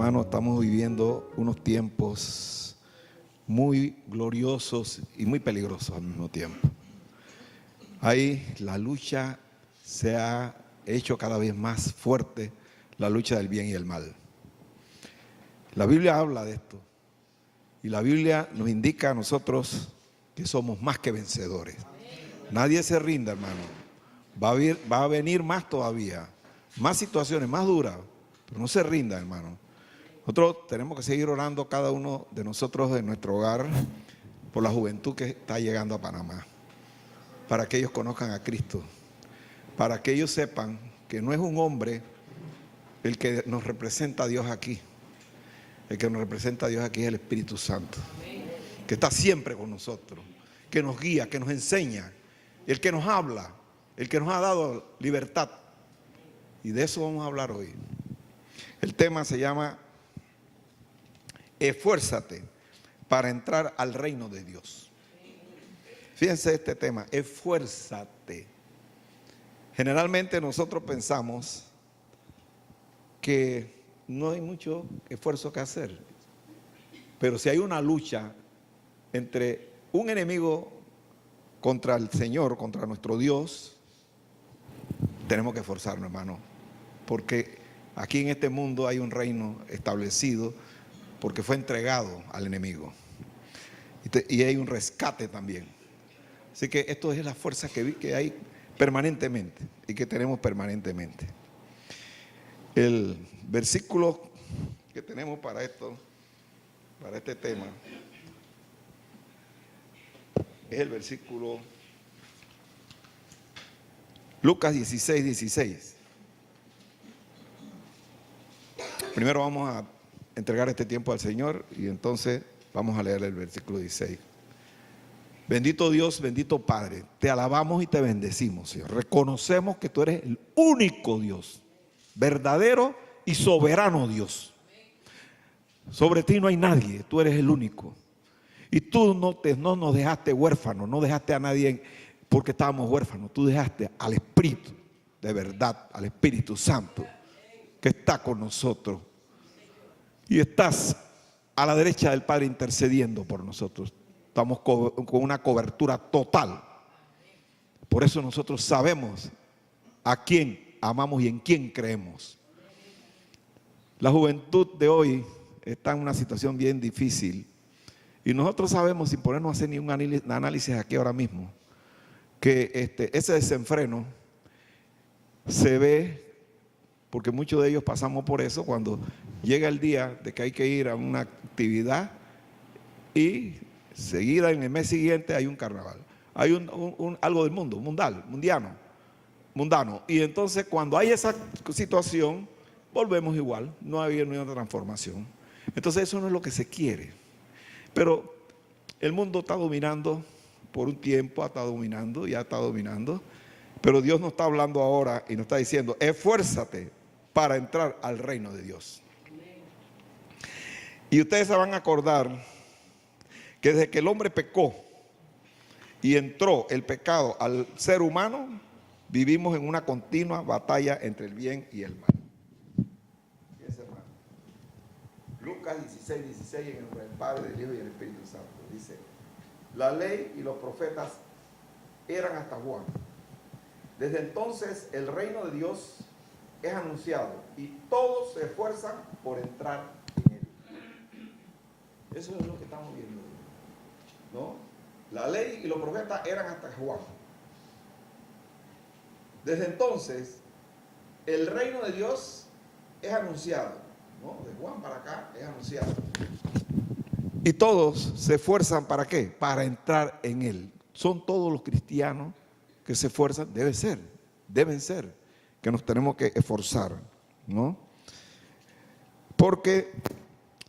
hermano, estamos viviendo unos tiempos muy gloriosos y muy peligrosos al mismo tiempo. Ahí la lucha se ha hecho cada vez más fuerte, la lucha del bien y el mal. La Biblia habla de esto y la Biblia nos indica a nosotros que somos más que vencedores. Nadie se rinda, hermano. Va a venir más todavía, más situaciones, más duras, pero no se rinda, hermano. Nosotros tenemos que seguir orando cada uno de nosotros en nuestro hogar por la juventud que está llegando a Panamá, para que ellos conozcan a Cristo, para que ellos sepan que no es un hombre el que nos representa a Dios aquí. El que nos representa a Dios aquí es el Espíritu Santo, que está siempre con nosotros, que nos guía, que nos enseña, el que nos habla, el que nos ha dado libertad. Y de eso vamos a hablar hoy. El tema se llama esfuérzate para entrar al reino de Dios. Fíjense este tema, esfuérzate. Generalmente nosotros pensamos que no hay mucho esfuerzo que hacer, pero si hay una lucha entre un enemigo contra el Señor, contra nuestro Dios, tenemos que esforzarnos, hermano, porque aquí en este mundo hay un reino establecido porque fue entregado al enemigo y hay un rescate también. Así que esto es la fuerza que hay permanentemente y que tenemos permanentemente. El versículo que tenemos para esto, para este tema, es el versículo Lucas 16, 16. Primero vamos a entregar este tiempo al Señor y entonces vamos a leer el versículo 16. Bendito Dios, bendito Padre, te alabamos y te bendecimos, Señor. Reconocemos que tú eres el único Dios, verdadero y soberano Dios. Sobre ti no hay nadie, tú eres el único. Y tú no nos dejaste huérfanos, no dejaste a nadie porque estábamos huérfanos. Tú dejaste al Espíritu de verdad, al Espíritu Santo, que está con nosotros. Y estás a la derecha del Padre intercediendo por nosotros. Estamos con una cobertura total. Por eso nosotros sabemos a quién amamos y en quién creemos. La juventud de hoy está en una situación bien difícil. Y nosotros sabemos, sin ponernos a hacer ningún análisis aquí ahora mismo, que ese desenfreno se ve porque muchos de ellos pasamos por eso cuando llega el día de que hay que ir a una actividad y seguida en el mes siguiente hay un carnaval. Hay algo del mundo, mundano. Y entonces cuando hay esa situación, volvemos igual, no hay una transformación. Entonces eso no es lo que se quiere. Pero el mundo está dominando por un tiempo, ya está dominando. Pero Dios nos está hablando ahora y nos está diciendo, esfuérzate para entrar al reino de Dios. Y ustedes se van a acordar que desde que el hombre pecó y entró el pecado al ser humano, vivimos en una continua batalla entre el bien y el mal. Fíjense, hermano. Lucas 16, 16, en el nombre del Padre, del Hijo y del Espíritu Santo, dice: la ley y los profetas eran hasta Juan. Desde entonces el reino de Dios es anunciado y todos se esfuerzan por entrar en él. Eso es lo que estamos viendo, ¿no? La ley y los profetas eran hasta Juan. Desde entonces el reino de Dios es anunciado, ¿no? De Juan para acá es anunciado. Y todos se esfuerzan ¿para qué? Para entrar en él. Son todos los cristianos que se esfuerzan, deben ser, que nos tenemos que esforzar, ¿no? Porque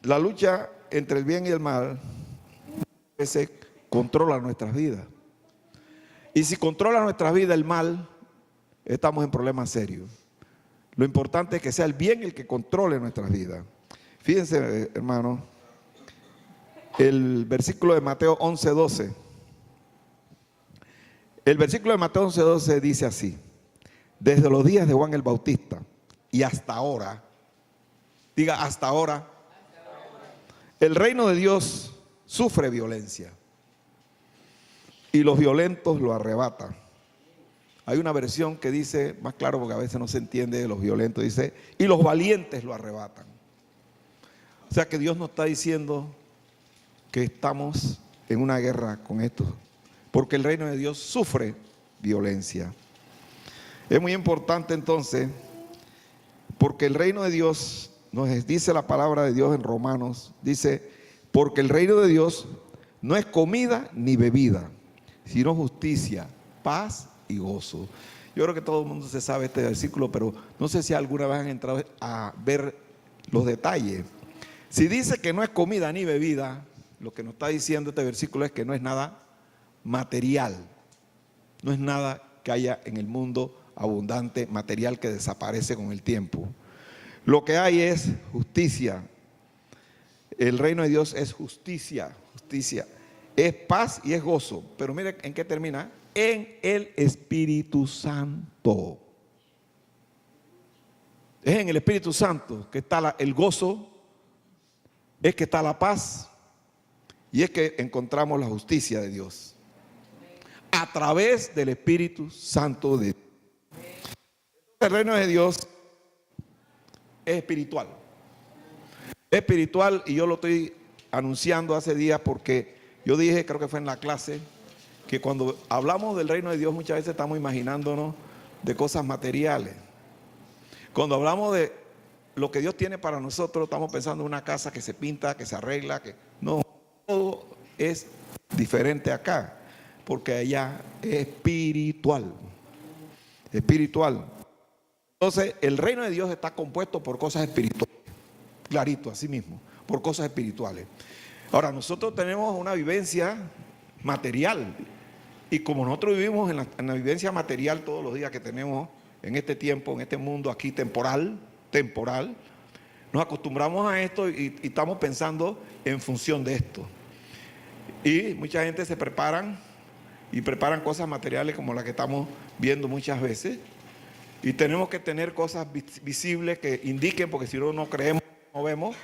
la lucha entre el bien y el mal se controla nuestras vidas. Y si controla nuestras vidas el mal, estamos en problemas serios. Lo importante es que sea el bien el que controle nuestras vidas. Fíjense, hermano, el versículo de Mateo 11:12. El versículo de Mateo 11:12 dice así: desde los días de Juan el Bautista y hasta ahora, Diga, hasta ahora. El reino de Dios sufre violencia y los violentos lo arrebatan. Hay una versión que dice, más claro porque a veces no se entiende de los violentos, dice, y los valientes lo arrebatan. O sea que Dios nos está diciendo que estamos en una guerra con esto, porque el reino de Dios sufre violencia. Es muy importante entonces, porque el reino de Dios, nos dice la palabra de Dios en Romanos, dice, porque el reino de Dios no es comida ni bebida, sino justicia, paz y gozo. Yo creo que todo el mundo se sabe este versículo, pero no sé si alguna vez han entrado a ver los detalles. Si dice que no es comida ni bebida, lo que nos está diciendo este versículo es que no es nada material, no es nada que haya en el mundo abundante, material que desaparece con el tiempo. Lo que hay es justicia. El reino de Dios es justicia, justicia. Es paz y es gozo. Pero mire en qué termina. En el Espíritu Santo. Es en el Espíritu Santo que está el gozo, es que está la paz y es que encontramos la justicia de Dios. A través del Espíritu Santo de Dios. El reino de Dios es espiritual. Es espiritual y yo lo estoy anunciando hace días porque yo dije, creo que fue en la clase, que cuando hablamos del reino de Dios muchas veces estamos imaginándonos de cosas materiales. Cuando hablamos de lo que Dios tiene para nosotros, estamos pensando en una casa que se pinta, que se arregla, que no, todo es diferente acá, porque allá es espiritual. Espiritual. Entonces, el reino de Dios está compuesto por cosas espirituales, clarito, así mismo, por cosas espirituales. Ahora, nosotros tenemos una vivencia material. Y como nosotros vivimos en la vivencia material todos los días que tenemos en este tiempo, en este mundo aquí temporal, nos acostumbramos a esto y estamos pensando en función de esto. Y mucha gente se preparan cosas materiales como las que estamos viendo muchas veces. Y tenemos que tener cosas visibles que indiquen, porque si no creemos, no vemos.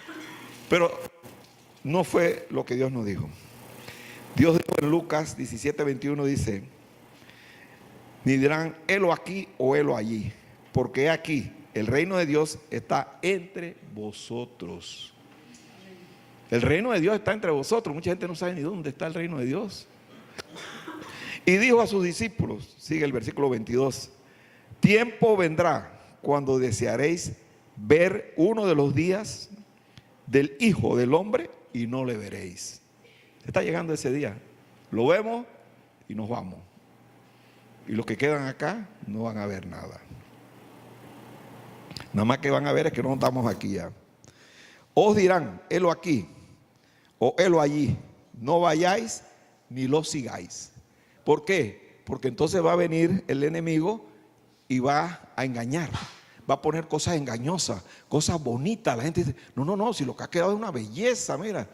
Pero no fue lo que Dios nos dijo. Dios dijo en Lucas 17:21, dice, ni dirán, helo aquí o helo allí, porque aquí el reino de Dios está entre vosotros. El reino de Dios está entre vosotros. Mucha gente no sabe ni dónde está el reino de Dios. Y dijo a sus discípulos, sigue el versículo 22, tiempo vendrá cuando desearéis ver uno de los días del Hijo del Hombre y no le veréis. Está llegando ese día. Lo vemos y nos vamos. Y los que quedan acá no van a ver nada. Nada más que van a ver es que no estamos aquí ya. Os dirán, helo aquí o helo allí. No vayáis ni lo sigáis. ¿Por qué? Porque entonces va a venir el enemigo y va a engañar. Va a poner cosas engañosas, cosas bonitas. La gente dice, no, si lo que ha quedado es una belleza, mira.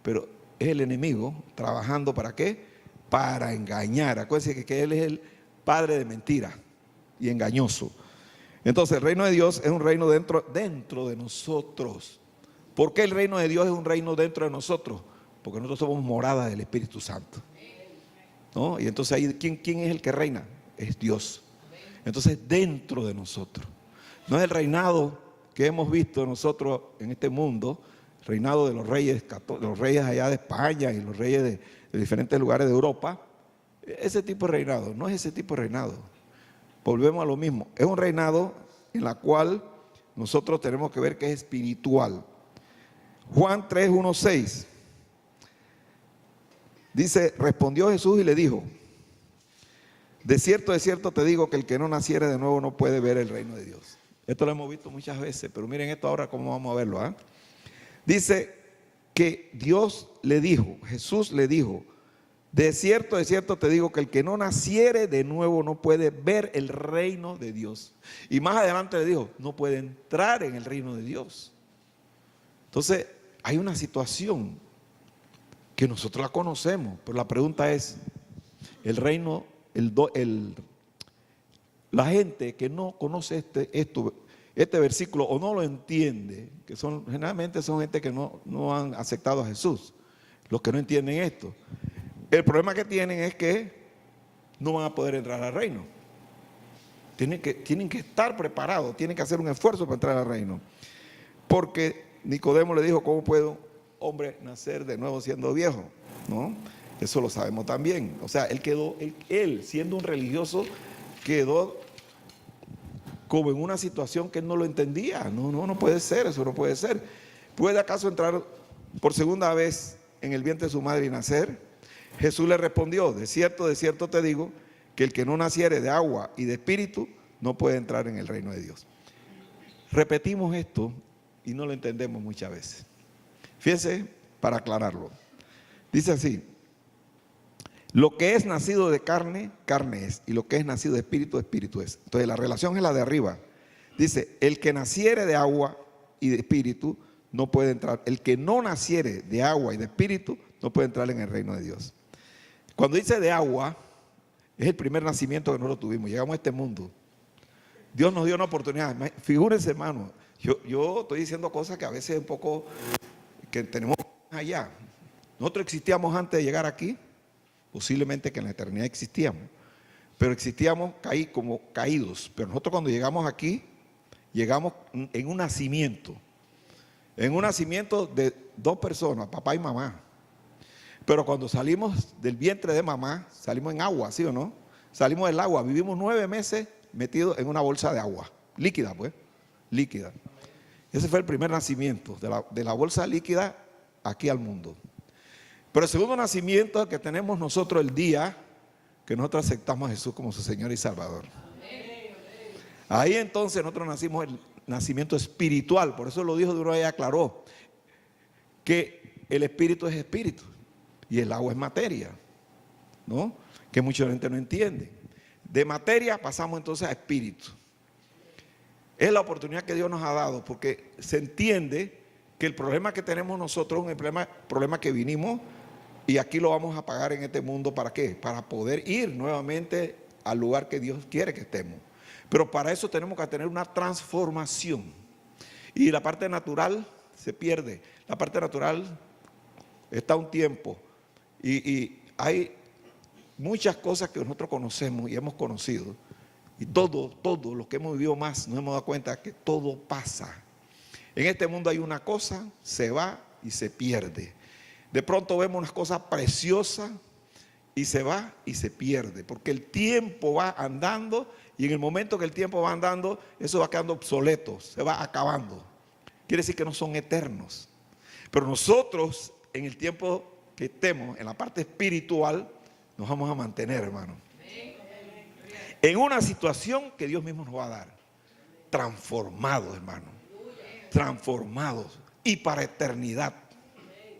Pero es el enemigo trabajando ¿para qué? Para engañar. Acuérdense que él es el padre de mentira y engañoso. Entonces el reino de Dios es un reino dentro de nosotros. ¿Por qué el reino de Dios es un reino dentro de nosotros? Porque nosotros somos morada del Espíritu Santo, ¿no? Y entonces ahí, ¿quién es el que reina? Es Dios. Entonces dentro de nosotros. No es el reinado que hemos visto nosotros en este mundo, reinado de los reyes allá de España y los reyes de diferentes lugares de Europa. Ese tipo de reinado, no es ese tipo de reinado. Volvemos a lo mismo. Es un reinado en la cual nosotros tenemos que ver que es espiritual. Juan 3:1-6 dice, respondió Jesús y le dijo, de cierto te digo que el que no naciere de nuevo no puede ver el reino de Dios. Esto lo hemos visto muchas veces, pero miren esto ahora cómo vamos a verlo, ¿eh? Dice que Dios le dijo, Jesús le dijo, de cierto te digo que el que no naciere de nuevo no puede ver el reino de Dios. Y más adelante le dijo, no puede entrar en el reino de Dios. Entonces, hay una situación que nosotros la conocemos, pero la pregunta es, el reino, la gente que no conoce esto este versículo o no lo entiende, que generalmente son gente que no han aceptado a Jesús, los que no entienden esto. El problema que tienen es que no van a poder entrar al reino. Tienen que estar preparados, tienen que hacer un esfuerzo para entrar al reino. Porque Nicodemo le dijo, ¿cómo puede hombre nacer de nuevo siendo viejo? ¿No? Eso lo sabemos también. O sea, él siendo un religioso, quedó como en una situación que él no lo entendía. No puede ser, eso no puede ser. ¿Puede acaso entrar por segunda vez en el vientre de su madre y nacer? Jesús le respondió, de cierto te digo, que el que no naciere de agua y de espíritu no puede entrar en el reino de Dios. Repetimos esto y no lo entendemos muchas veces. Fíjense, para aclararlo. Dice así, lo que es nacido de carne, carne es, y lo que es nacido de espíritu, espíritu es. Entonces la relación es la de arriba. Dice, el que naciere de agua y de espíritu no puede entrar. El que no naciere de agua y de espíritu no puede entrar en el reino de Dios. Cuando dice de agua, es el primer nacimiento que nosotros tuvimos. Llegamos a este mundo. Dios nos dio una oportunidad. Figúrense, hermano, yo estoy diciendo cosas que a veces un poco que tenemos allá. Nosotros existíamos antes de llegar aquí, posiblemente que en la eternidad existíamos, pero existíamos como caídos. Pero nosotros cuando llegamos aquí, llegamos en un nacimiento de dos personas, papá y mamá. Pero cuando salimos del vientre de mamá, salimos en agua, ¿sí o no? Salimos del agua, vivimos 9 meses metidos en una bolsa de agua, líquida pues, líquida. Ese fue el primer nacimiento, de la bolsa líquida aquí al mundo. Pero el segundo nacimiento es el que tenemos nosotros el día que nosotros aceptamos a Jesús como su Señor y Salvador. Ahí entonces nosotros nacimos el nacimiento espiritual, por eso lo dijo de una vez, aclaró que el espíritu es espíritu. Y el agua es materia, ¿no? Que mucha gente no entiende. De materia pasamos entonces a espíritu. Es la oportunidad que Dios nos ha dado, porque se entiende que el problema que tenemos nosotros es un problema que vinimos y aquí lo vamos a pagar en este mundo. ¿Para qué? Para poder ir nuevamente al lugar que Dios quiere que estemos. Pero para eso tenemos que tener una transformación. Y la parte natural se pierde. La parte natural está un tiempo. Y hay muchas cosas que nosotros conocemos y hemos conocido. Y todo lo que hemos vivido más, nos hemos dado cuenta que todo pasa. En este mundo hay una cosa, se va y se pierde. De pronto vemos unas cosas preciosas y se va y se pierde. Porque el tiempo va andando y en el momento que el tiempo va andando, eso va quedando obsoleto, se va acabando. Quiere decir que no son eternos. Pero nosotros en el tiempo que estemos en la parte espiritual, nos vamos a mantener, hermano, en una situación que Dios mismo nos va a dar, transformados, hermano, transformados, y para eternidad,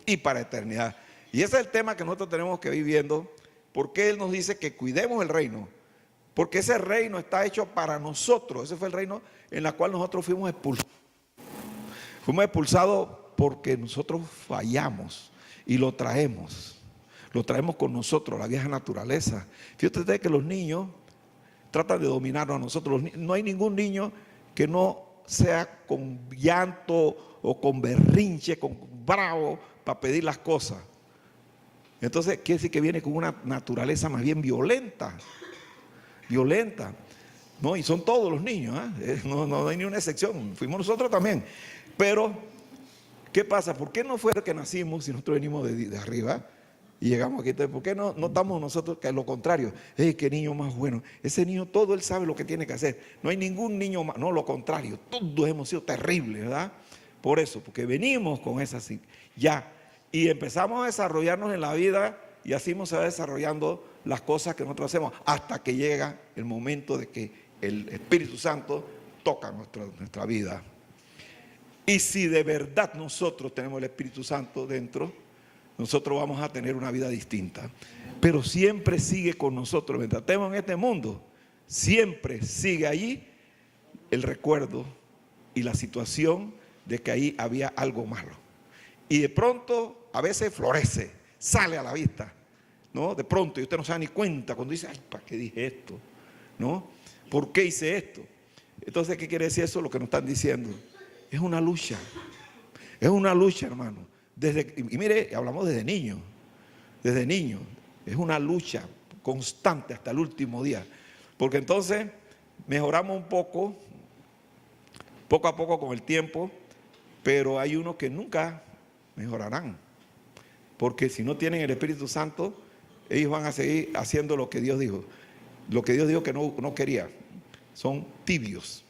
y para eternidad. Y ese es el tema que nosotros tenemos que ir viendo, porque Él nos dice que cuidemos el reino, porque ese reino está hecho para nosotros. Ese fue el reino en el cual nosotros fuimos expulsados. Fuimos expulsados porque nosotros fallamos. Y lo traemos con nosotros, la vieja naturaleza. Fíjate usted que los niños tratan de dominarnos a nosotros. No hay ningún niño que no sea con llanto o con berrinche, con bravo para pedir las cosas. Entonces quiere decir que viene con una naturaleza más bien violenta. ¿No? Y son todos los niños, ¿eh? No hay ni una excepción, fuimos nosotros también. Pero ¿qué pasa? ¿Por qué no fue que nacimos si nosotros venimos de arriba y llegamos aquí? Entonces, ¿por qué no estamos nosotros que es lo contrario? ¡Qué niño más bueno! Ese niño todo él sabe lo que tiene que hacer. No hay ningún niño más, no, lo contrario. Todos hemos sido terribles, ¿verdad? Por eso, porque venimos con esa ya. Y empezamos a desarrollarnos en la vida y así se va desarrollando las cosas que nosotros hacemos hasta que llega el momento de que el Espíritu Santo toca nuestra vida. Y si de verdad nosotros tenemos el Espíritu Santo dentro, nosotros vamos a tener una vida distinta. Pero siempre sigue con nosotros, mientras estemos en este mundo, siempre sigue allí el recuerdo y la situación de que ahí había algo malo. Y de pronto a veces florece, sale a la vista, ¿no? De pronto, y usted no se da ni cuenta cuando dice, ay, ¿para qué dije esto? ¿No? ¿Por qué hice esto? Entonces, ¿qué quiere decir eso? Lo que nos están diciendo. Es una lucha. Es una lucha, hermano. Y mire, hablamos desde niño. Desde niño. Es una lucha constante hasta el último día. Porque entonces mejoramos un poco a poco con el tiempo, pero hay unos que nunca mejorarán. Porque si no tienen el Espíritu Santo, ellos van a seguir haciendo lo que Dios dijo. Lo que Dios dijo que no quería. Son tibios,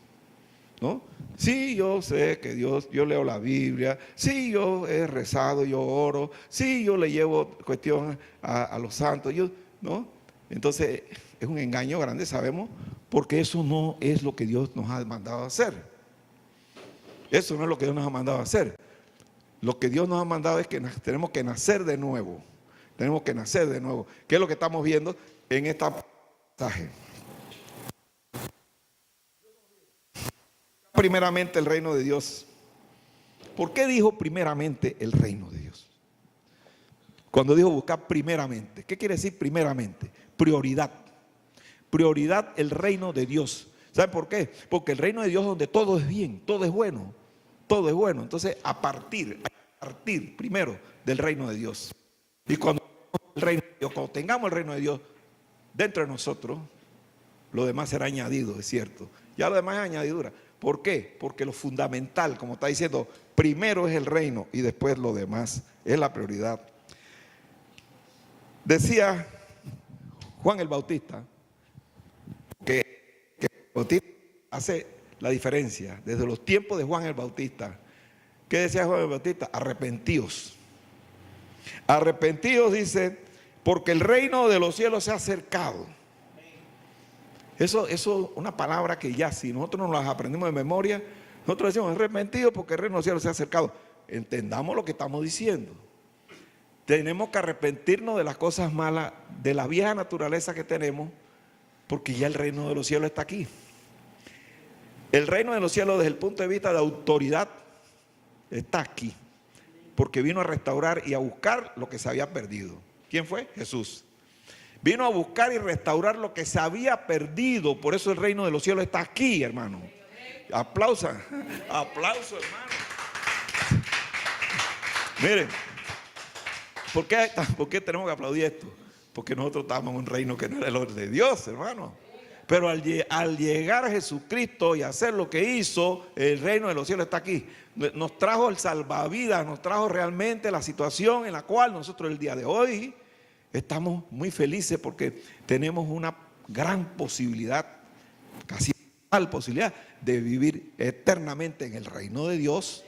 ¿no? Sí, yo sé que Dios, yo leo la Biblia, sí, yo he rezado, yo oro, sí, yo le llevo cuestión a los santos, ¿no? Entonces es un engaño grande, sabemos, porque eso no es lo que Dios nos ha mandado a hacer. Eso no es lo que Dios nos ha mandado a hacer. Lo que Dios nos ha mandado es que tenemos que nacer de nuevo. Tenemos que nacer de nuevo. ¿Qué es lo que estamos viendo en este pasaje? Primeramente el reino de Dios. ¿Por qué dijo primeramente el reino de Dios? Cuando dijo buscar primeramente, ¿qué quiere decir primeramente? Prioridad. Prioridad el reino de Dios. ¿Saben por qué? Porque el reino de Dios es donde todo es bien, todo es bueno, todo es bueno. Entonces, a partir primero del reino de Dios. Y cuando tengamos el reino de Dios dentro de nosotros, lo demás será añadido, es cierto. Ya lo demás es añadidura. ¿Por qué? Porque lo fundamental, como está diciendo, primero es el reino y después lo demás es la prioridad. Decía Juan el Bautista que el Bautista hace la diferencia desde los tiempos de Juan el Bautista. ¿Qué decía Juan el Bautista? Arrepentíos. Arrepentíos, dice, porque el reino de los cielos se ha acercado. Eso es una palabra que ya si nosotros no las aprendimos de memoria, nosotros decimos arrepentidos porque el reino de los cielos se ha acercado. Entendamos lo que estamos diciendo. Tenemos que arrepentirnos de las cosas malas, de la vieja naturaleza que tenemos, porque ya el reino de los cielos está aquí. El reino de los cielos desde el punto de vista de autoridad está aquí, porque vino a restaurar y a buscar lo que se había perdido. ¿Quién fue? Jesús. Vino a buscar y restaurar lo que se había perdido. Por eso el reino de los cielos está aquí, hermano. Aplauso, hermano. Miren, ¿por qué tenemos que aplaudir esto? Porque nosotros estábamos en un reino que no era el de Dios, hermano. Pero al llegar a Jesucristo y hacer lo que hizo, el reino de los cielos está aquí. Nos trajo el salvavidas, nos trajo realmente la situación en la cual nosotros el día de hoy estamos muy felices porque tenemos una gran posibilidad, casi total posibilidad de vivir eternamente en el reino de Dios.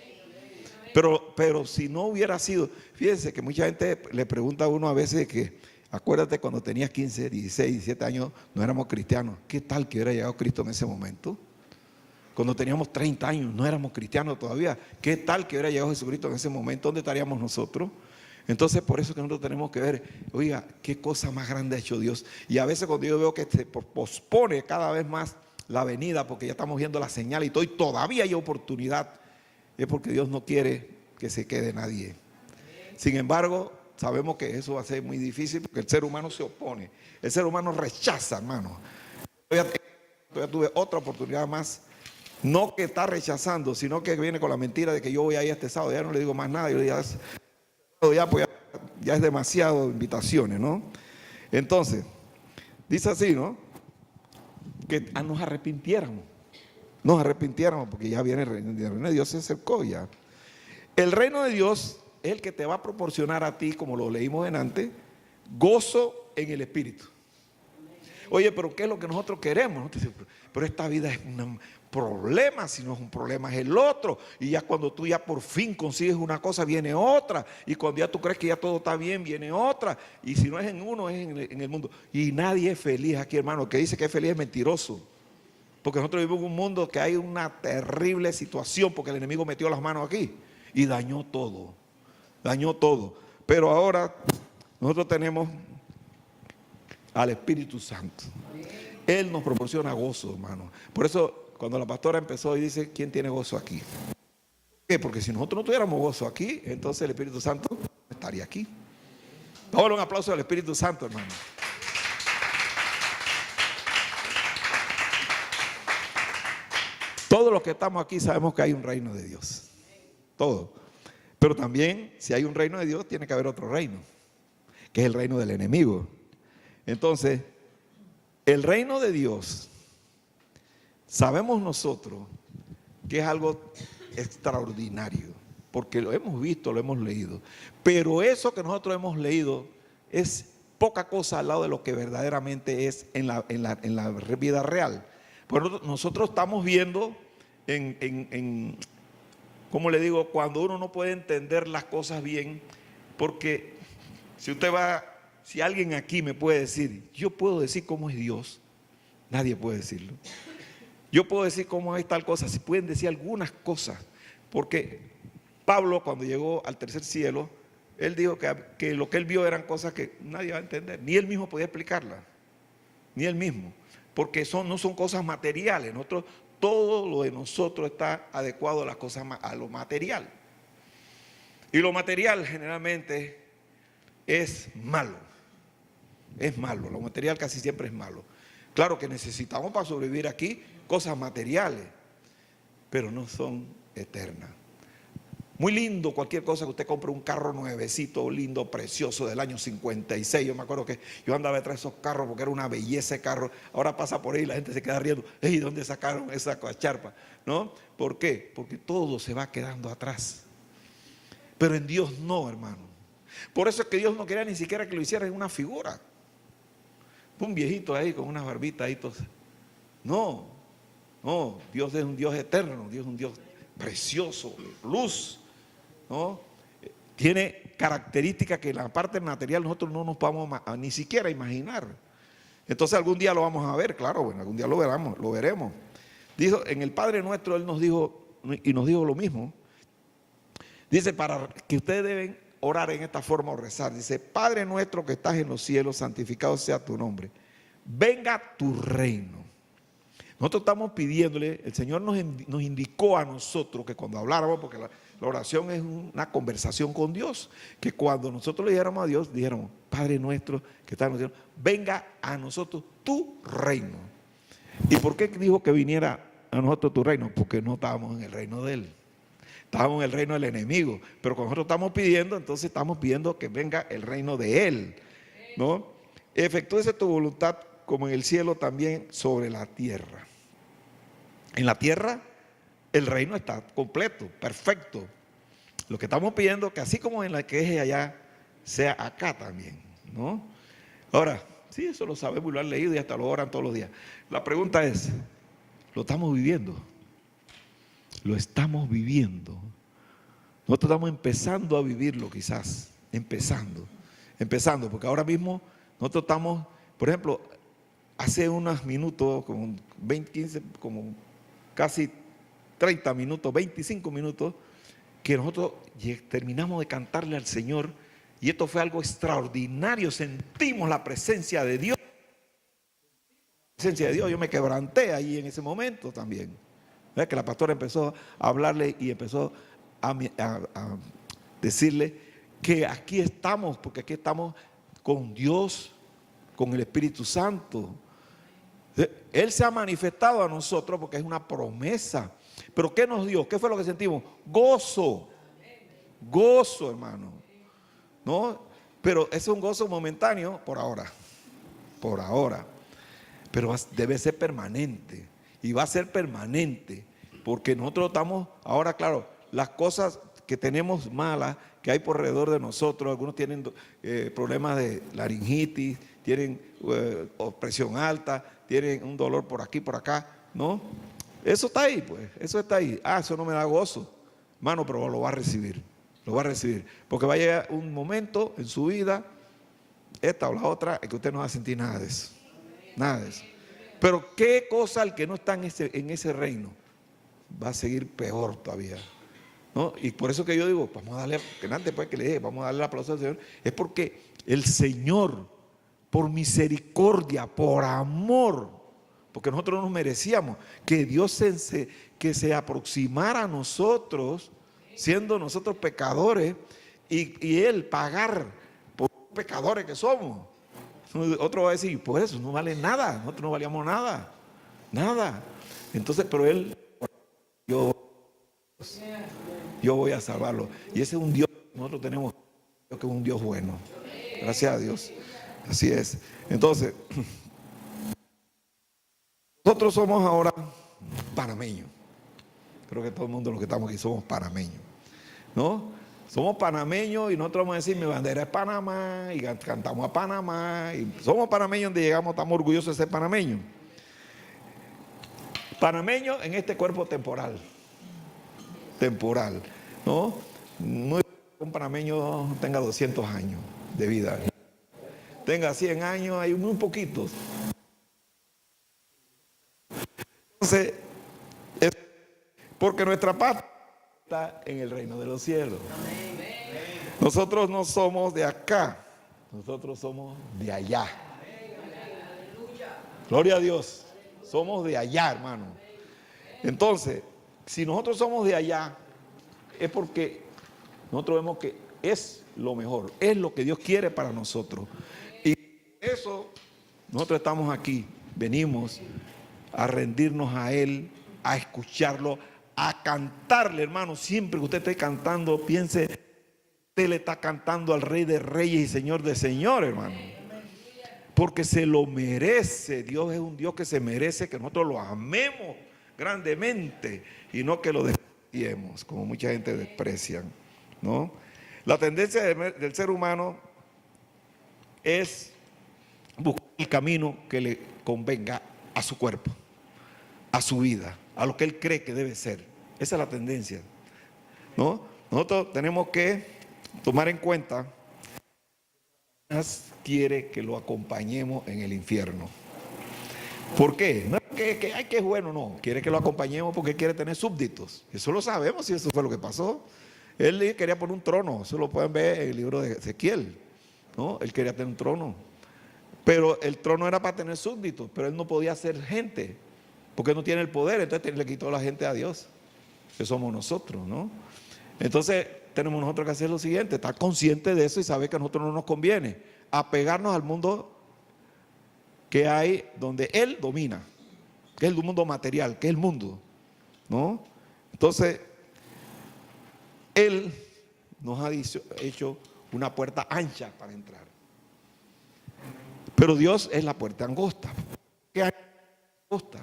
Pero si no hubiera sido, fíjense que mucha gente le pregunta a uno a veces que, acuérdate cuando tenías 15, 16, 17 años, no éramos cristianos. ¿Qué tal que hubiera llegado Cristo en ese momento? Cuando teníamos 30 años, no éramos cristianos todavía. ¿Qué tal que hubiera llegado Jesucristo en ese momento? ¿Dónde estaríamos nosotros? Entonces, por eso que nosotros tenemos que ver, oiga, qué cosa más grande ha hecho Dios. Y a veces cuando yo veo que se pospone cada vez más la venida, porque ya estamos viendo la señal y todo, y todavía hay oportunidad, es porque Dios no quiere que se quede nadie. Sin embargo, sabemos que eso va a ser muy difícil porque el ser humano se opone. El ser humano rechaza, hermano. Todavía tuve otra oportunidad más. No que está rechazando, sino que viene con la mentira de que yo voy a ir este sábado. Ya no le digo más nada. Yo le digo, ya es demasiado invitaciones, ¿no? Entonces, dice así, ¿no? Que nos arrepintiéramos. Nos arrepintiéramos porque ya viene el reino de Dios, se acercó ya. El reino de Dios es el que te va a proporcionar a ti, como lo leímos en antes, gozo en el espíritu. Oye, pero ¿qué es lo que nosotros queremos? Pero esta vida es un problema, si no es un problema es el otro. Y ya cuando tú ya por fin consigues una cosa, viene otra. Y cuando ya tú crees que ya todo está bien, viene otra. Y si no es en uno, es en el mundo. Y nadie es feliz aquí, hermano. El que dice que es feliz es mentiroso. Porque nosotros vivimos en un mundo que hay una terrible situación porque el enemigo metió las manos aquí y dañó todo. Dañó todo. Pero ahora nosotros tenemos al Espíritu Santo. Él nos proporciona gozo, hermano. Por eso cuando la pastora empezó y dice, ¿quién tiene gozo aquí? ¿Por qué? Porque si nosotros no tuviéramos gozo aquí, entonces el Espíritu Santo no estaría aquí. Ahora un aplauso al Espíritu Santo, hermano. Todos los que estamos aquí sabemos que hay un reino de Dios. Todo. Pero también, si hay un reino de Dios, tiene que haber otro reino, que es el reino del enemigo. Entonces, el reino de Dios, sabemos nosotros que es algo extraordinario, porque lo hemos visto, lo hemos leído. Pero eso que nosotros hemos leído es poca cosa al lado de lo que verdaderamente es en la vida real. Pero nosotros estamos viendo ¿cómo le digo? Cuando uno no puede entender las cosas bien, porque si alguien aquí me puede decir, yo puedo decir cómo es Dios, nadie puede decirlo. Yo puedo decir cómo es tal cosa, si pueden decir algunas cosas, porque Pablo cuando llegó al tercer cielo, él dijo que lo que él vio eran cosas que nadie va a entender, ni él mismo podía explicarlas, ni él mismo, porque no son cosas materiales. Todo lo de nosotros está adecuado a las cosas, a lo material. Y lo material generalmente es malo. Es malo, lo material casi siempre es malo. Claro que necesitamos para sobrevivir aquí cosas materiales, pero no son eternas. Muy lindo cualquier cosa que usted compre, un carro nuevecito, lindo, precioso, del año 56. Yo me acuerdo que yo andaba detrás de esos carros porque era una belleza de carro. Ahora pasa por ahí y la gente se queda riendo. ¿Y dónde sacaron esa charpa? ¿No? ¿Por qué? Porque todo se va quedando atrás. Pero en Dios no, hermano. Por eso es que Dios no quería ni siquiera que lo hiciera en una figura. Un viejito ahí con unas barbitas ahí. No, Dios es un Dios eterno, Dios es un Dios precioso, luz, ¿no? Tiene características que en la parte material nosotros no nos podemos ni siquiera imaginar. Entonces algún día lo vamos a ver, claro, bueno, algún día lo veremos. Dijo, en el Padre Nuestro Él nos dijo, y nos dijo lo mismo. Dice, para que ustedes deben orar en esta forma o rezar. Dice, Padre nuestro que estás en los cielos, santificado sea tu nombre. Venga tu reino. Nosotros estamos pidiéndole, el Señor nos indicó a nosotros que cuando habláramos, porque la oración es una conversación con Dios, que cuando nosotros le dijéramos a Dios, dijéramos, Padre nuestro que está en los cielos, venga a nosotros tu reino. ¿Y por qué dijo que viniera a nosotros tu reino? Porque no estábamos en el reino de Él, estábamos en el reino del enemigo. Pero cuando nosotros estamos pidiendo, entonces estamos pidiendo que venga el reino de Él, ¿no? Efectúese tu voluntad como en el cielo, también sobre la tierra. En la tierra el reino está completo, perfecto. Lo que estamos pidiendo que así como en la que es allá, sea acá también, ¿no? Ahora, sí, eso lo sabemos y lo han leído y hasta lo oran todos los días. La pregunta es, ¿lo estamos viviendo? Lo estamos viviendo. Nosotros estamos empezando a vivirlo quizás, empezando, porque ahora mismo nosotros estamos, por ejemplo, hace unos minutos, como 20, 15, como casi 30 minutos, 25 minutos, que nosotros terminamos de cantarle al Señor y esto fue algo extraordinario. Sentimos la presencia de Dios. Yo me quebranté ahí en ese momento también. ¿Ves? Que la pastora empezó a hablarle y empezó a decirle que aquí estamos, porque aquí estamos con Dios, con el Espíritu Santo. Él se ha manifestado a nosotros porque es una promesa. Pero ¿qué nos dio? ¿Qué fue lo que sentimos? Gozo. Gozo, hermano. ¿No? Pero es un gozo momentáneo por ahora. Por ahora. Pero debe ser permanente. Y va a ser permanente. Porque nosotros estamos, ahora claro, las cosas que tenemos malas, que hay por alrededor de nosotros, algunos tienen problemas de laringitis, tienen presión alta, tienen un dolor por aquí, por acá, ¿no? Eso está ahí, pues, eso está ahí. Eso no me da gozo, hermano, pero lo va a recibir, porque va a llegar un momento en su vida, esta o la otra, en que usted no va a sentir nada de eso, Pero qué cosa el que no está en ese reino, va a seguir peor todavía, ¿no? Y por eso que yo digo, vamos a darle, que antes pues que le dije, vamos a darle el aplauso al Señor, es porque el Señor, por misericordia, por amor, porque nosotros nos merecíamos que Dios se aproximara a nosotros, siendo nosotros pecadores, y Él pagar por pecadores que somos. Otro va a decir, por eso no vale nada, nosotros no valíamos nada. Entonces, pero Él, por yo voy a salvarlo. Y ese es un Dios, nosotros tenemos que es un Dios bueno. Gracias a Dios. Así es. Entonces, nosotros somos ahora panameños. Creo que todo el mundo los que estamos aquí somos panameños, ¿no? Somos panameños y nosotros vamos a decir, mi bandera es Panamá y cantamos a Panamá. Y somos panameños, donde llegamos, estamos orgullosos de ser panameños. Panameños en este cuerpo temporal, ¿no? No es que un panameño tenga 200 años de vida, tenga 100 años, hay muy poquitos. Entonces, es porque nuestra paz está en el reino de los cielos. Nosotros no somos de acá, nosotros somos de allá. Gloria a Dios, somos de allá, hermano. Entonces, si nosotros somos de allá, es porque nosotros vemos que es lo mejor, es lo que Dios quiere para nosotros. Y eso, nosotros estamos aquí, venimos a rendirnos a Él, a escucharlo, a cantarle, hermano. Siempre que usted esté cantando, piense, usted le está cantando al Rey de Reyes y Señor de Señores, hermano. Porque se lo merece. Dios es un Dios que se merece que nosotros lo amemos grandemente y no que lo despreciemos, como mucha gente desprecia, ¿no? La tendencia del ser humano es buscar el camino que le convenga a su cuerpo, a su vida, a lo que él cree que debe ser. Esa es la tendencia, ¿no? Nosotros tenemos que tomar en cuenta que Satanás quiere que lo acompañemos en el infierno. ¿Por qué? No es que es bueno, no. Quiere que lo acompañemos porque quiere tener súbditos. Eso lo sabemos, si eso fue lo que pasó. Él quería poner un trono, eso lo pueden ver en el libro de Ezequiel, ¿no? Él quería tener un trono. Pero el trono era para tener súbditos, pero él no podía ser gente, porque no tiene el poder, entonces le quitó la gente a Dios, que somos nosotros, ¿no? Entonces tenemos nosotros que hacer lo siguiente, estar conscientes de eso y saber que a nosotros no nos conviene apegarnos al mundo que hay donde Él domina, que es el mundo material, que es el mundo, ¿no? Entonces, Él nos ha hecho una puerta ancha para entrar. Pero Dios es la puerta angosta. ¿Qué angosta?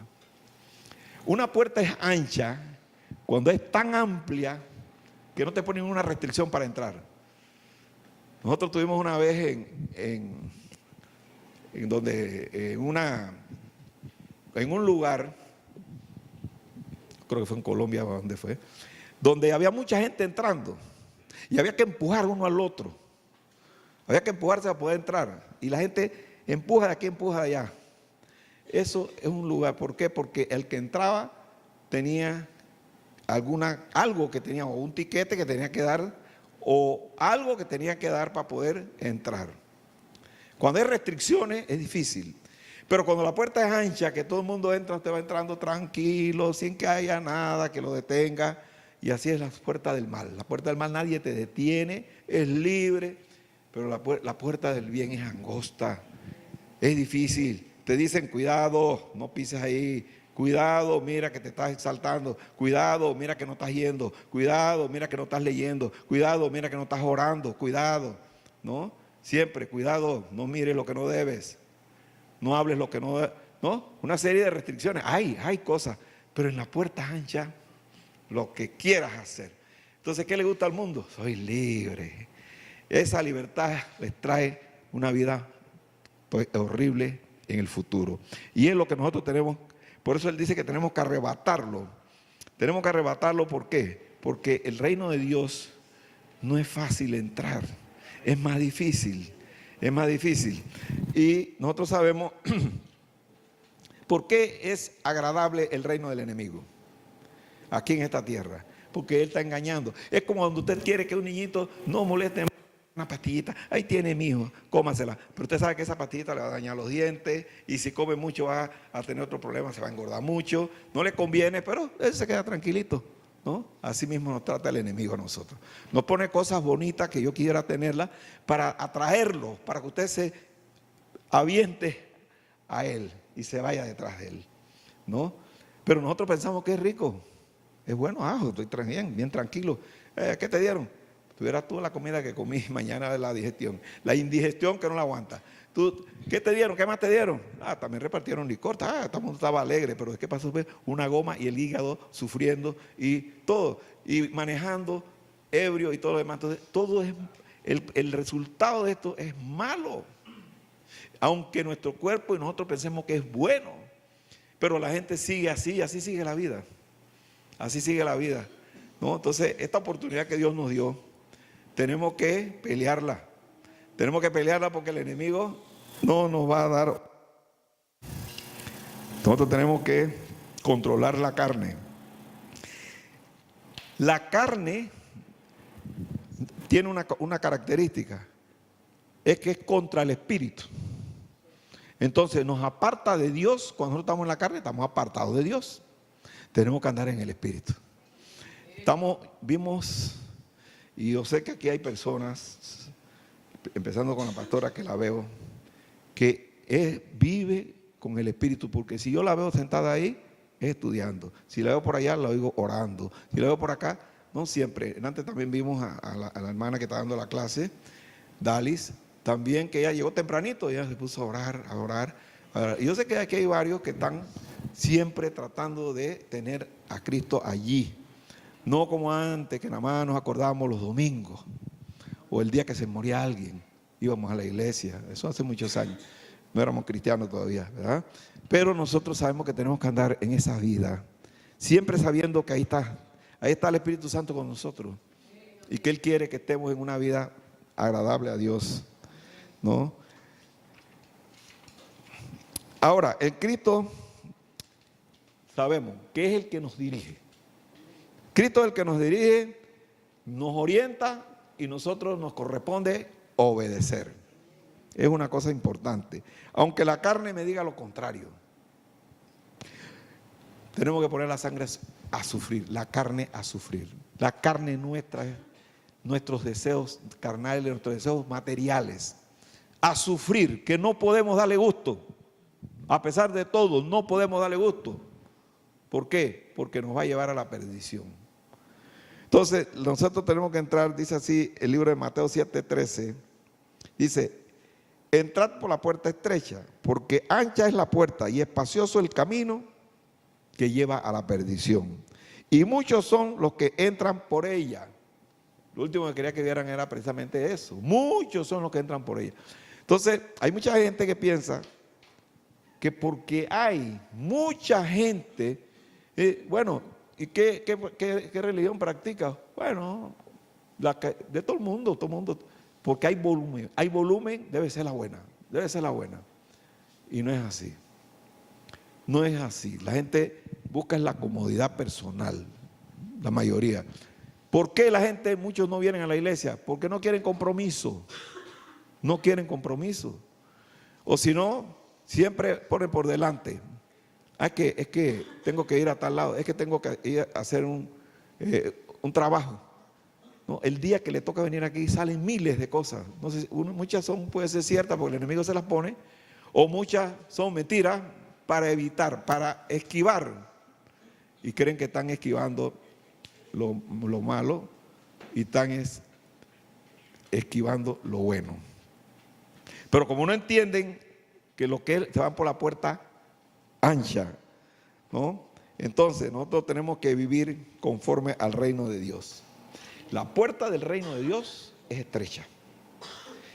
Una puerta es ancha cuando es tan amplia que no te ponen una restricción para entrar. Nosotros tuvimos una vez en un lugar, creo que fue en Colombia, donde fue, donde había mucha gente entrando y había que empujar uno al otro. Había que empujarse para poder entrar. Y la gente empuja de aquí, empuja de allá. Eso es un lugar, ¿por qué? Porque el que entraba tenía algo que tenía, o un tiquete que tenía que dar, o algo que tenía que dar para poder entrar. Cuando hay restricciones es difícil. Pero cuando la puerta es ancha, que todo el mundo entra, usted va entrando tranquilo, sin que haya nada que lo detenga. Y así es la puerta del mal. La puerta del mal nadie te detiene, es libre. Pero la puerta del bien es angosta, es difícil. Te dicen, cuidado, no pises ahí. Cuidado, mira que te estás exaltando. Cuidado, mira que no estás yendo. Cuidado, mira que no estás leyendo. Cuidado, mira que no estás orando. Cuidado, ¿no? Siempre, cuidado, no mires lo que no debes. No hables lo que no debes. ¿No? Una serie de restricciones. Hay cosas. Pero en la puerta ancha, lo que quieras hacer. Entonces, ¿qué le gusta al mundo? Soy libre. Esa libertad les trae una vida horrible en el futuro. Y es lo que nosotros tenemos. Por eso él dice que tenemos que arrebatarlo. Tenemos que arrebatarlo, ¿por qué? Porque el reino de Dios no es fácil entrar. Es más difícil. Es más difícil. Y nosotros sabemos por qué es agradable el reino del enemigo aquí en esta tierra. Porque él está engañando. Es como cuando usted quiere que un niñito no moleste una pastillita. Ahí tiene, mi hijo, cómasela. Pero usted sabe que esa pastillita le va a dañar los dientes. Y si come mucho va a tener otro problema, se va a engordar mucho. No le conviene, pero él se queda tranquilito, ¿no? Así mismo nos trata el enemigo a nosotros. Nos pone cosas bonitas que yo quisiera tenerlas para atraerlo, para que usted se aviente a él y se vaya detrás de él, ¿no? Pero nosotros pensamos que es rico. Es bueno, estoy bien tranquilo. ¿Qué te dieron? Tuvieras tú la comida que comí mañana de la digestión. La indigestión que no la aguanta. ¿Qué te dieron? ¿Qué más te dieron? También repartieron licor. Todo el mundo estaba alegre, pero ¿qué pasó? Una goma y el hígado sufriendo y todo. Y manejando, ebrio y todo lo demás. Entonces, todo es, el resultado de esto es malo. Aunque nuestro cuerpo y nosotros pensemos que es bueno. Pero la gente sigue así sigue la vida. Así sigue la vida, ¿no? Entonces, esta oportunidad que Dios nos dio, tenemos que pelearla. Tenemos que pelearla porque el enemigo no nos va a dar. Nosotros tenemos que controlar la carne. La carne tiene una característica, es que es contra el espíritu. Entonces nos aparta de Dios. Cuando nosotros estamos en la carne, estamos apartados de Dios. Tenemos que andar en el espíritu. Vimos, y yo sé que aquí hay personas, empezando con la pastora que la veo, que vive con el espíritu, porque si yo la veo sentada ahí, es estudiando. Si la veo por allá, la oigo orando. Si la veo por acá, no siempre. Antes también vimos a la hermana que está dando la clase, Dalis, también, que ella llegó tempranito, ella se puso a orar. Y yo sé que aquí hay varios que están siempre tratando de tener a Cristo allí. No como antes, que nada más nos acordábamos los domingos o el día que se moría alguien, íbamos a la iglesia. Eso hace muchos años, no éramos cristianos todavía, ¿verdad? Pero nosotros sabemos que tenemos que andar en esa vida, siempre sabiendo que ahí está el Espíritu Santo con nosotros y que Él quiere que estemos en una vida agradable a Dios, ¿no? Ahora, el Cristo, sabemos que es el que nos dirige. Cristo es el que nos dirige, nos orienta y nosotros nos corresponde obedecer. Es una cosa importante. Aunque la carne me diga lo contrario, tenemos que poner la sangre a sufrir, la carne a sufrir. La carne nuestra, nuestros deseos carnales, nuestros deseos materiales, a sufrir, que no podemos darle gusto. A pesar de todo, no podemos darle gusto. ¿Por qué? Porque nos va a llevar a la perdición. Entonces, nosotros tenemos que entrar, dice así el libro de Mateo 7:13, dice: entrad por la puerta estrecha, porque ancha es la puerta y espacioso el camino que lleva a la perdición. Y muchos son los que entran por ella. Lo último que quería que vieran era precisamente eso. Muchos son los que entran por ella. Entonces, hay mucha gente que piensa que porque hay mucha gente, bueno, ¿y qué religión practica? Bueno, de todo el mundo, porque hay volumen, debe ser la buena. Y no es así. No es así. La gente busca la comodidad personal, la mayoría. ¿Por qué muchos no vienen a la iglesia? Porque no quieren compromiso. No quieren compromiso. O si no, siempre ponen por delante: es que tengo que ir a tal lado, es que tengo que ir a hacer un trabajo, ¿no? El día que le toca venir aquí salen miles de cosas. No sé, muchas puede ser ciertas porque el enemigo se las pone, o muchas son mentiras para evitar, para esquivar, y creen que están esquivando lo malo y están esquivando lo bueno. Pero como no entienden que lo que se van por la puerta ancha, ¿no? Entonces nosotros tenemos que vivir conforme al reino de Dios. La puerta del reino de Dios es estrecha.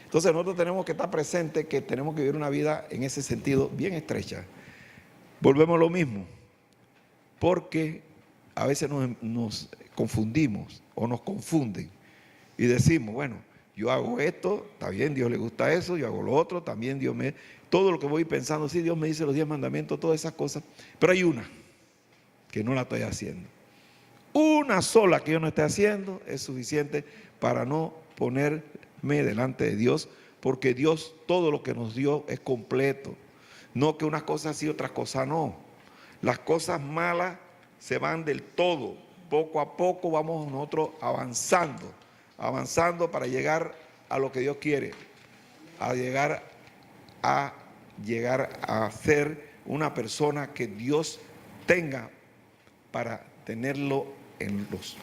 Entonces nosotros tenemos que estar presentes, que tenemos que vivir una vida en ese sentido bien estrecha. Volvemos a lo mismo, porque a veces nos confundimos o nos confunden y decimos: bueno, yo hago esto, está bien, Dios le gusta eso, yo hago lo otro, también Dios me... Todo lo que voy pensando, sí, Dios me dice los 10 mandamientos, todas esas cosas, pero hay una que no la estoy haciendo. Una sola que yo no esté haciendo es suficiente para no ponerme delante de Dios, porque Dios todo lo que nos dio es completo. No que unas cosas sí, otras cosas no. Las cosas malas se van del todo. Poco a poco vamos nosotros avanzando para llegar a lo que Dios quiere, a llegar a ser una persona que Dios tenga para tenerlo en los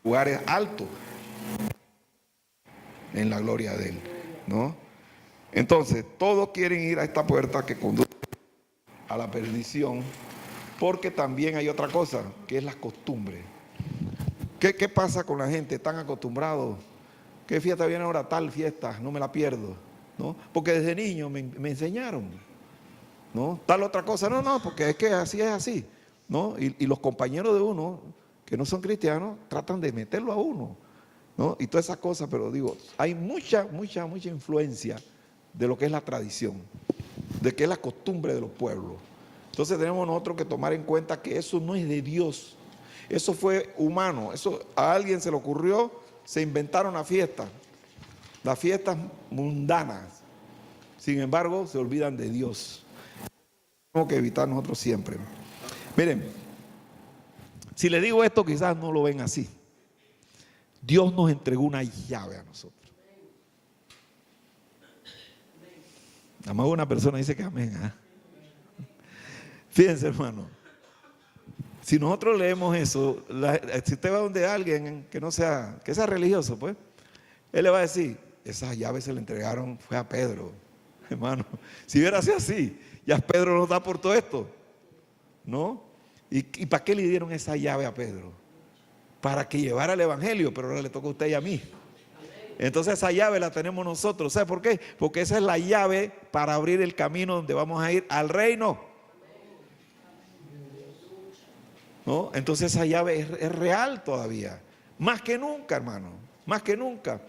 lugares altos, en la gloria de Él, ¿no? Entonces, todos quieren ir a esta puerta que conduce a la perdición, porque también hay otra cosa, que es la costumbre. ¿Qué pasa con la gente? Están acostumbrados. ¿Qué fiesta viene ahora? Tal fiesta, no me la pierdo, ¿no? Porque desde niño me enseñaron, ¿no? Tal otra cosa, no, porque es que así es así, ¿no? Y los compañeros de uno, que no son cristianos, tratan de meterlo a uno, ¿no? Y todas esas cosas, pero digo, hay mucha influencia de lo que es la tradición, de que es la costumbre de los pueblos. Entonces tenemos nosotros que tomar en cuenta que eso no es de Dios, eso fue humano, eso a alguien se le ocurrió, se inventaron las fiestas mundanas, sin embargo se olvidan de Dios. Tenemos que evitar nosotros siempre. Miren, si le digo esto quizás no lo ven así. Dios nos entregó una llave a nosotros. Nada más una persona dice que amén. ¿Eh? Fíjense, hermano. Si nosotros leemos eso, si usted va donde alguien que sea religioso, pues, él le va a decir, esas llaves se le entregaron, fue a Pedro. Hermano, si hubiera sido así, ya Pedro nos da por todo esto, ¿no? ¿Y para qué le dieron esa llave a Pedro? Para que llevara el evangelio, pero ahora le toca a usted y a mí. Entonces esa llave la tenemos nosotros. ¿Sabe por qué? Porque esa es la llave para abrir el camino donde vamos a ir al reino, ¿no? Entonces esa llave es real todavía, más que nunca, hermano, más que nunca.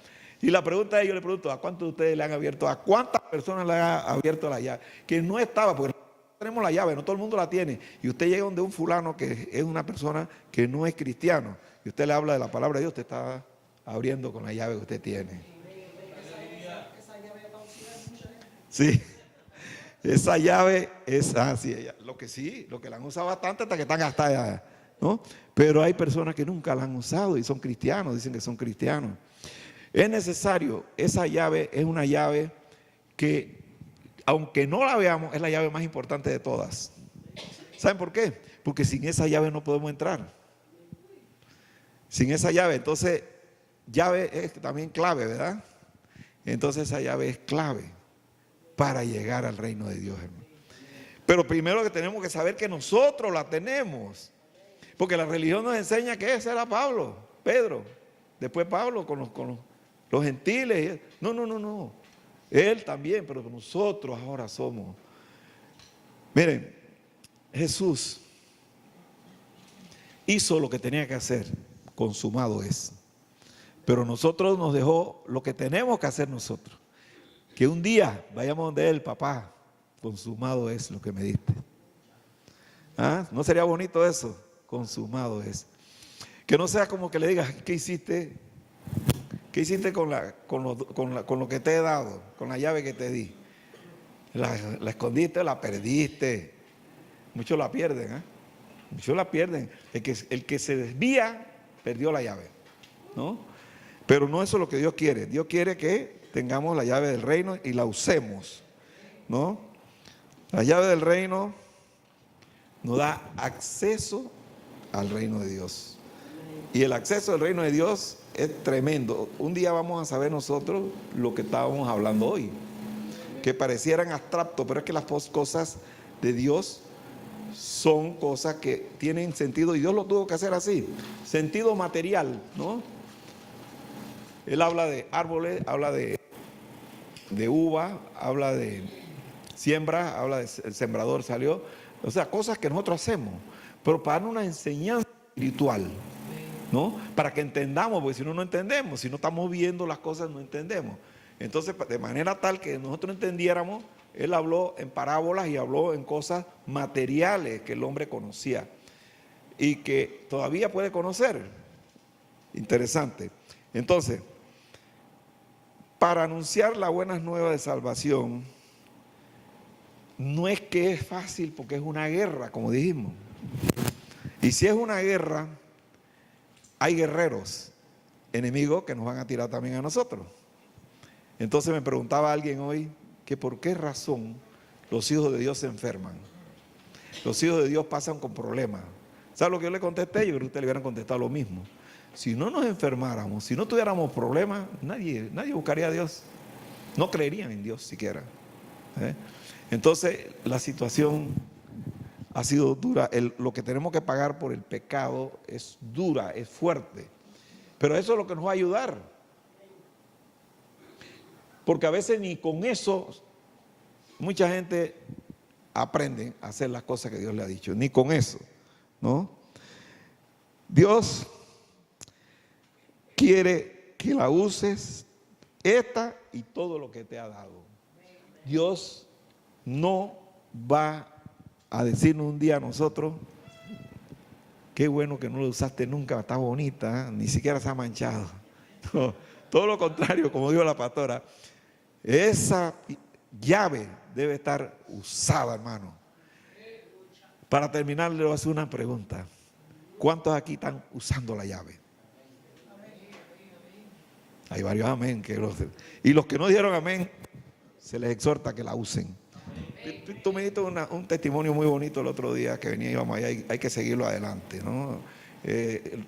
Y la pregunta es, yo le pregunto, ¿a cuántos de ustedes le han abierto? ¿A cuántas personas le han abierto la llave? Que no estaba, porque tenemos la llave, no todo el mundo la tiene. Y usted llega donde un fulano que es una persona que no es cristiano, y usted le habla de la palabra de Dios, usted está abriendo con la llave que usted tiene. Sí, esa llave es así, lo que la han usado bastante hasta que están gastadas, ¿no? Pero hay personas que nunca la han usado y son cristianos, dicen que son cristianos. Es necesario, esa llave es una llave que, aunque no la veamos, es la llave más importante de todas. ¿Saben por qué? Porque sin esa llave no podemos entrar. Sin esa llave, entonces, llave es también clave, ¿verdad? Entonces esa llave es clave para llegar al reino de Dios, hermano. Pero primero que tenemos que saber que nosotros la tenemos. Porque la religión nos enseña que ese era Pedro. Después Pablo con los gentiles. No. Él también, pero nosotros ahora somos. Miren, Jesús hizo lo que tenía que hacer. Consumado es. Pero nosotros nos dejó lo que tenemos que hacer nosotros. Que un día vayamos donde Él, papá, consumado es lo que me diste. ¿Ah? ¿No sería bonito eso? Consumado es. Que no sea como que le digas, ¿qué hiciste? ¿Qué hiciste con lo que te he dado? Con la llave que te di. ¿La escondiste o la perdiste? Muchos la pierden, ¿eh? Muchos la pierden. El que se desvía, perdió la llave, ¿no? Pero no eso es lo que Dios quiere. Dios quiere que tengamos la llave del reino y la usemos, ¿no? La llave del reino nos da acceso al reino de Dios. Y el acceso al reino de Dios es tremendo. Un día vamos a saber nosotros lo que estábamos hablando hoy, que parecieran abstractos, pero es que las cosas de Dios son cosas que tienen sentido y Dios lo tuvo que hacer así, sentido material, ¿no? Él habla de árboles, habla de uva, habla de siembra, habla de el sembrador salió, o sea, cosas que nosotros hacemos, pero para dar una enseñanza espiritual, ¿no? Para que entendamos, porque si no entendemos, si no estamos viendo las cosas no entendemos. Entonces, de manera tal que nosotros entendiéramos, él habló en parábolas y habló en cosas materiales que el hombre conocía y que todavía puede conocer. Interesante. Entonces, para anunciar las buenas nuevas de salvación, no es que es fácil porque es una guerra, como dijimos. Y si es una guerra, hay guerreros, enemigos que nos van a tirar también a nosotros. Entonces me preguntaba alguien hoy que por qué razón los hijos de Dios se enferman. Los hijos de Dios pasan con problemas. ¿Sabe lo que yo le contesté? Yo creo que ustedes le hubieran contestado lo mismo. Si no nos enfermáramos, si no tuviéramos problemas, nadie buscaría a Dios. No creerían en Dios siquiera. Entonces, la situación ha sido dura. Lo que tenemos que pagar por el pecado es dura, es fuerte. Pero eso es lo que nos va a ayudar. Porque a veces ni con eso mucha gente aprende a hacer las cosas que Dios le ha dicho. Ni con eso, ¿no? Dios quiere que la uses, esta y todo lo que te ha dado. Dios no va a decirnos un día a nosotros: qué bueno que no lo usaste nunca, está bonita, ni siquiera se ha manchado. No, todo lo contrario, como dijo la pastora, esa llave debe estar usada, hermano. Para terminar, le voy a hacer una pregunta. ¿Cuántos aquí están usando la llave? Hay varios amén. Y los que no dijeron amén, se les exhorta que la usen. Tú me diste un testimonio muy bonito el otro día que venía y íbamos allá, y hay que seguirlo adelante, ¿no?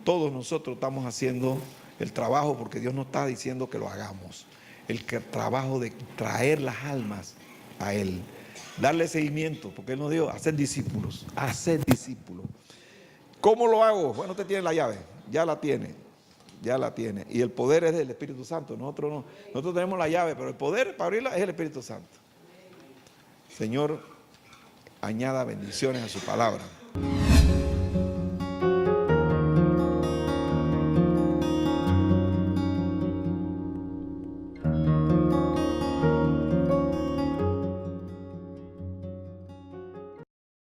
Todos nosotros estamos haciendo el trabajo porque Dios nos está diciendo que lo hagamos. El trabajo de traer las almas a Él, darle seguimiento, porque Él nos dijo: hacer discípulos, hacer discípulos. ¿Cómo lo hago? Bueno, usted tiene la llave, ya la tiene. Y el poder es del Espíritu Santo. Nosotros no. Nosotros tenemos la llave, pero el poder para abrirla es el Espíritu Santo. Señor, añada bendiciones a su palabra.